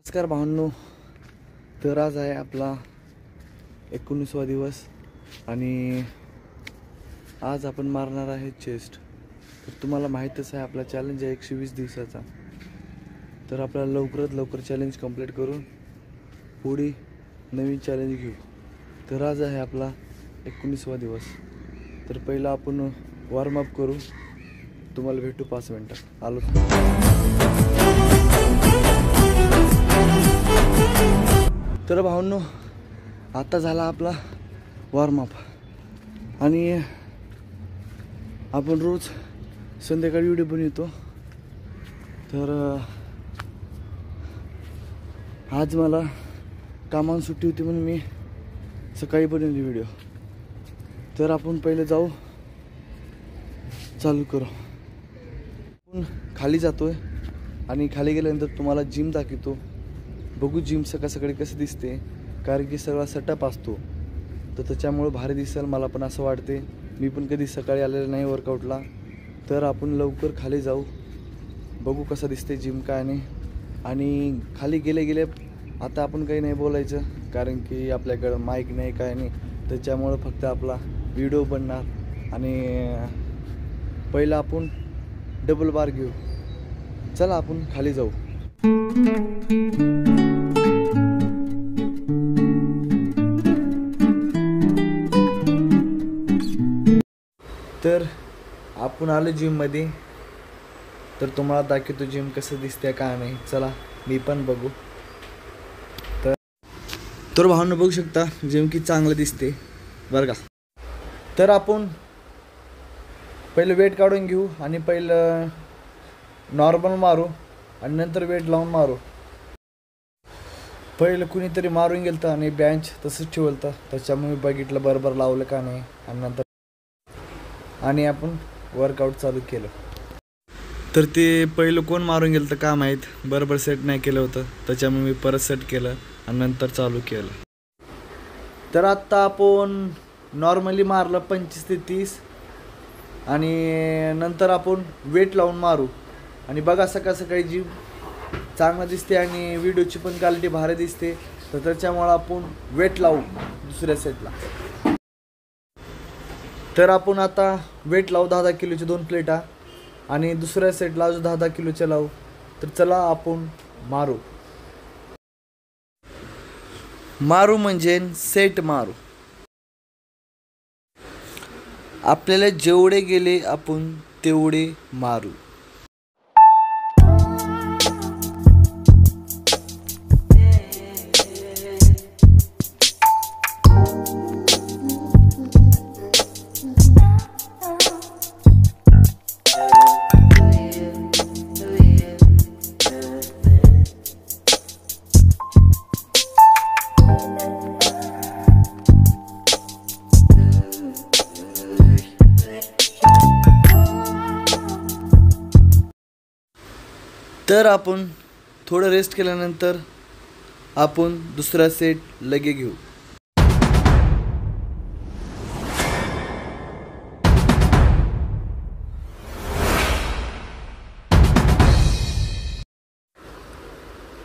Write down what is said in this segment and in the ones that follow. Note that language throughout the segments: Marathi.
नमस्कार भावांनो, तर आज आहे आपला 19वा दिवस आणि आज आपण मारणार आहे चेस्ट. तर तुम्हाला माहीतच आहे आपला चॅलेंज आहे 120 दिवसाचा. तर आपल्याला लवकरात लवकर चॅलेंज कंप्लीट करून पुढे नवीन चॅलेंज घेऊ. तर आज आहे आपला 19वा दिवस. तर पहिला आपण वॉर्मअप करू. तुम्हाला भेटू 5 मिनिटात. आलो. तर भावांनो, आता झाला आपला वॉर्मअप आणि आपण रोज संध्याकाळी व्हिडिओ बनवतो. तर आज मला कामावर सुट्टी होती म्हणून मी सकाळी बनवली व्हिडिओ. तर आपण पहिले जाऊ, चालू करू. आपण खाली जातोय आणि खाली गेल्यानंतर तुम्हाला जिम दाखवतो. बघू जिम सकाळ सकाळी कसं दिसते, कारण की सगळा सेटअप असतो तर त्याच्यामुळे भारी दिसेल. मला पण असं वाटते. मी पण कधी सकाळी आलेलं नाही वर्कआउटला. तर आपण लवकर खाली जाऊ, बघू कसं दिसते जिम काय नाही. आणि खाली गेले गेले आता आपण काही नाही बोलायचं, कारण की आपल्याकडं माईक नाही काय नाही. त्याच्यामुळं फक्त आपला व्हिडिओ बनणार. आणि पहिला आपण डबल बार घेऊ. चला आपण खाली जाऊ. तर आपण आलो जिममध्ये. तर तुम्हाला दाखवतो जिम कसं दिसते काय नाही. चला मी पण बघू. तर भावना बघू शकता जिम की चांगलं दिसते बरं का. तर आपण पहिलं वेट काढून घेऊ आणि पहिलं नॉर्मल मारू आणि नंतर वेट लावून मारू. पहिलं कुणीतरी मारून गेलं आणि बेंच तसंच ठेवलं, त्याच्यामुळे बघितलं बरोबर लावलं का नाही. आणि नंतर आणि आपण वर्कआउट चालू केलं. तर ते पहिलं कोण मारून गेलं तर का माहीत, बरोबर सेट नाही केलं होतं. त्याच्यामुळे मी परत सेट केलं आणि नंतर चालू केलं. तर आत्ता आपण नॉर्मली मारलं 25 ते 30 आणि नंतर आपण वेट लावून मारू. आणि बघा सकाळ सकाळी जिम चांगलं दिसते आणि व्हिडिओची पण क्वालिटी भारी दिसते. तर त्याच्यामुळं आपण वेट लावू दुसऱ्या सेटला. तर आपण आता वेट लावू 10-10 किलोचे 2 प्लेटा आणि दुसऱ्या सेटला अजून 10-10 किलोचे लावू. तर चला आपण मारू. मारू म्हणजे सेट मारू. आपल्याला जेवढे गेले आपण तेवढे मारू. तर आपण थोडं रेस्ट केल्यानंतर आपण दुसरा सेट लगे घेऊ.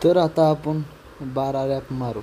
तर आता आपण 12 रॅप मारू.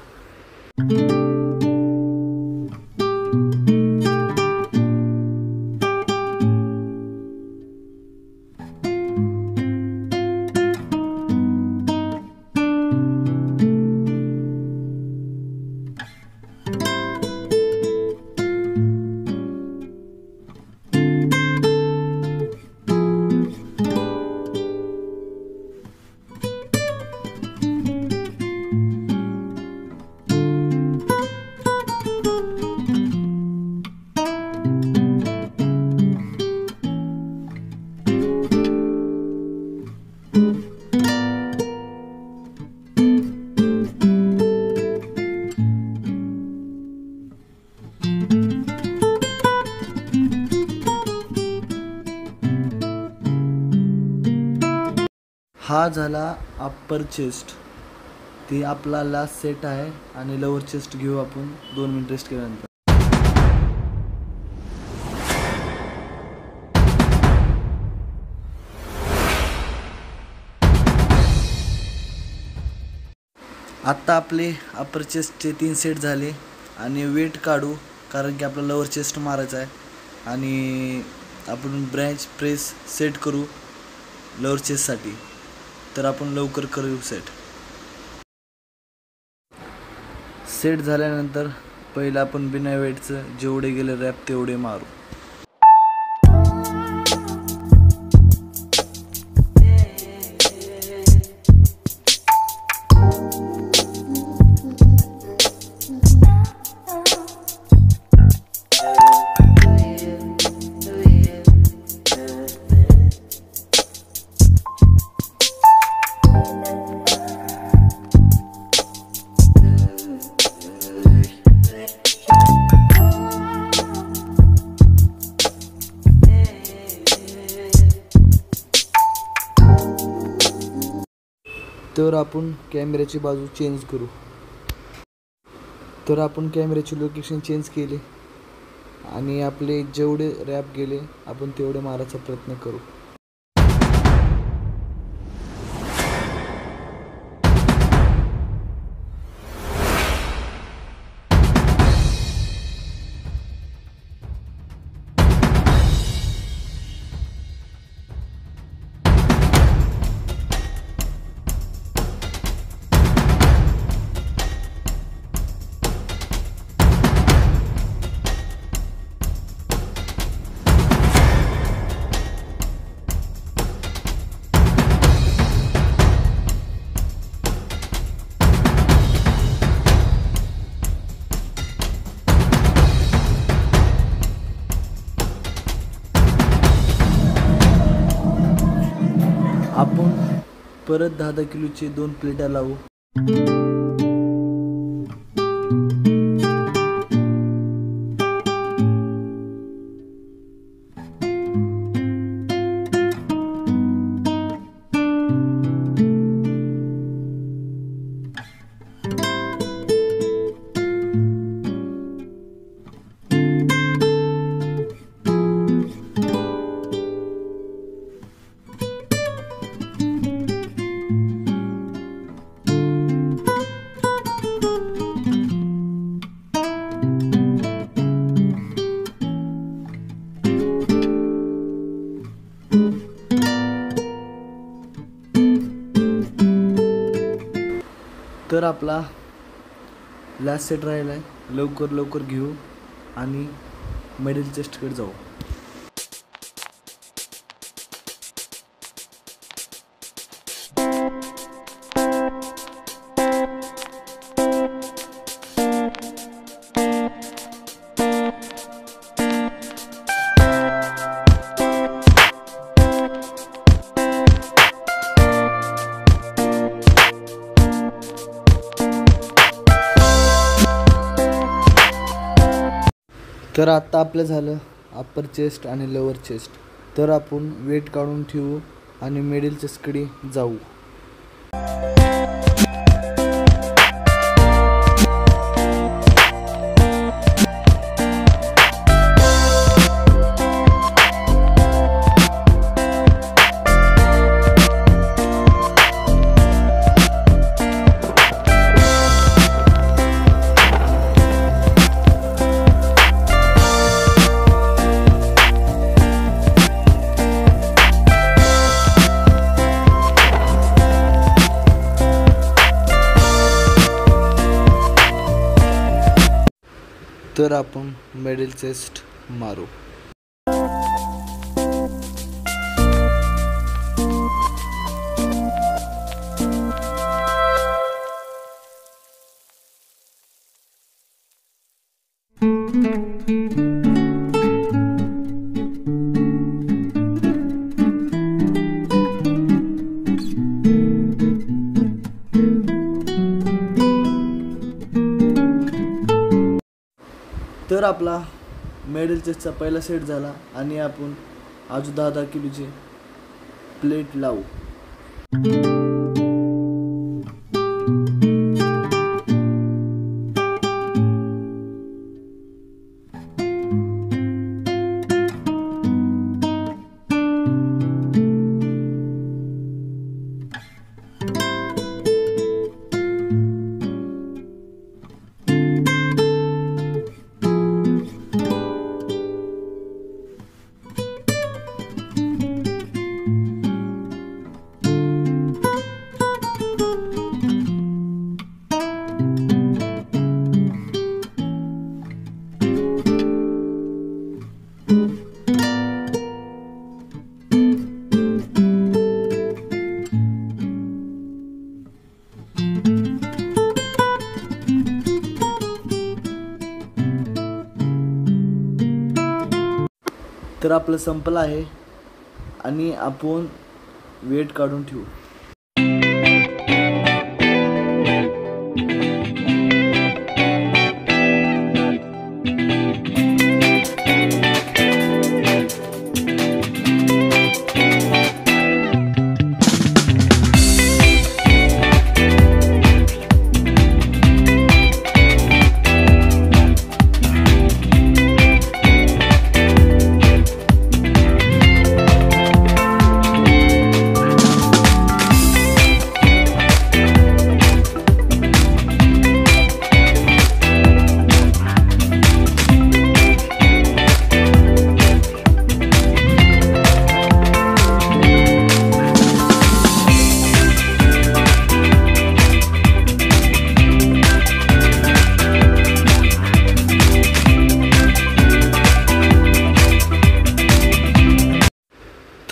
हा झाला अप्पर चेस्ट. ती आपला लास्ट सेट आहे आणि लोअर चेस्ट घेऊ आपण 2 मिनिट रेस्ट केल्यानंतर. आत्ता आपले अपर चेस्टचे 3 सेट झाले आणि वेट काढू, कारण की आपल्याला लोअर चेस्ट मारायचा आहे. आणि आपण ब्रँच प्रेस सेट करू लोअर चेस्टसाठी. तर आपण लवकर करू सेट झाल्यानंतर पहिलं आपण बिना वेटचं जेवढे गेले रॅप तेवढे मारू. तर आपण कॅमेऱ्याची बाजू चेंज करू. तर आपण कॅमेऱ्याची लोकेशन चेंज केली आणि आपले जेवढे रॅप गेले आपण तेवढे मारायचा प्रयत्न करू. आपण परत 10-10 किलोचे 2 प्लेटा लावू. तर आपला लास्ट सेट राहिला आहे, लवकर घेऊ आणि मिडल चेस्टकडे जाऊ. तर आता आपलं झालं अप्पर चेस्ट आणि लोअर चेस्ट. तर आपण वेट काढून ठेवू आणि मिडल चेस्टकडे जाऊ. तर आपण मिडल चेस्ट मारू. तर आपला मिडल चेस्टचा पहिला सेट झाला आणि आपण अजून 10-10 किलोचे प्लेट लावू. तर आपलं संपलं आहे आणि आपण वेट काढून ठेवू.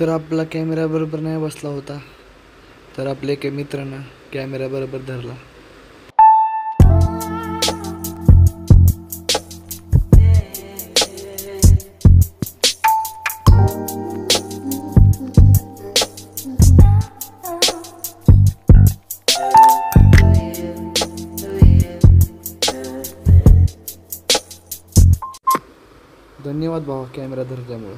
तर आपला कॅमेरा बरोबर नाही बसला होता, तर आपल्या एका मित्रानं कॅमेरा बरोबर धरला. धन्यवाद भावा कॅमेरा धरल्यामुळे.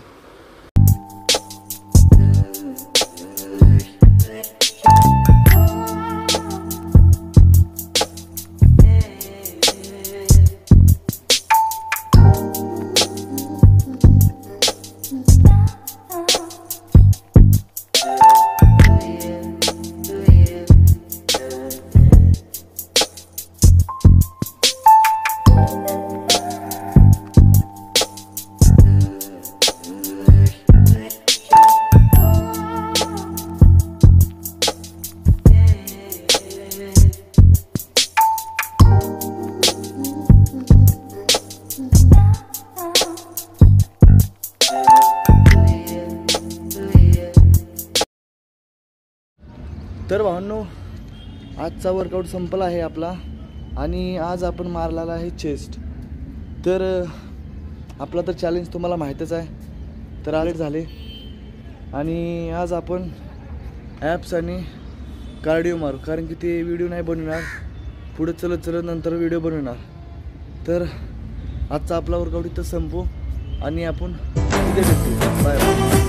तर भावांनो, आजचा वर्कआउट संपला आहे आपला आणि आज आपण मारलेला आहे चेस्ट. तर आपला तर चॅलेंज तुम्हाला माहीतच आहे. तर आलेट झाले आणि आज आपण ॲप्स आणि कार्डिओ मारू, कारण की ते व्हिडिओ नाही बनवणार, पुढे चलत चलत नंतर व्हिडिओ बनवणार. तर आजचा आपला वर्कआउट इथं संपू आणि आपण उद्या भेटू. Bye bye.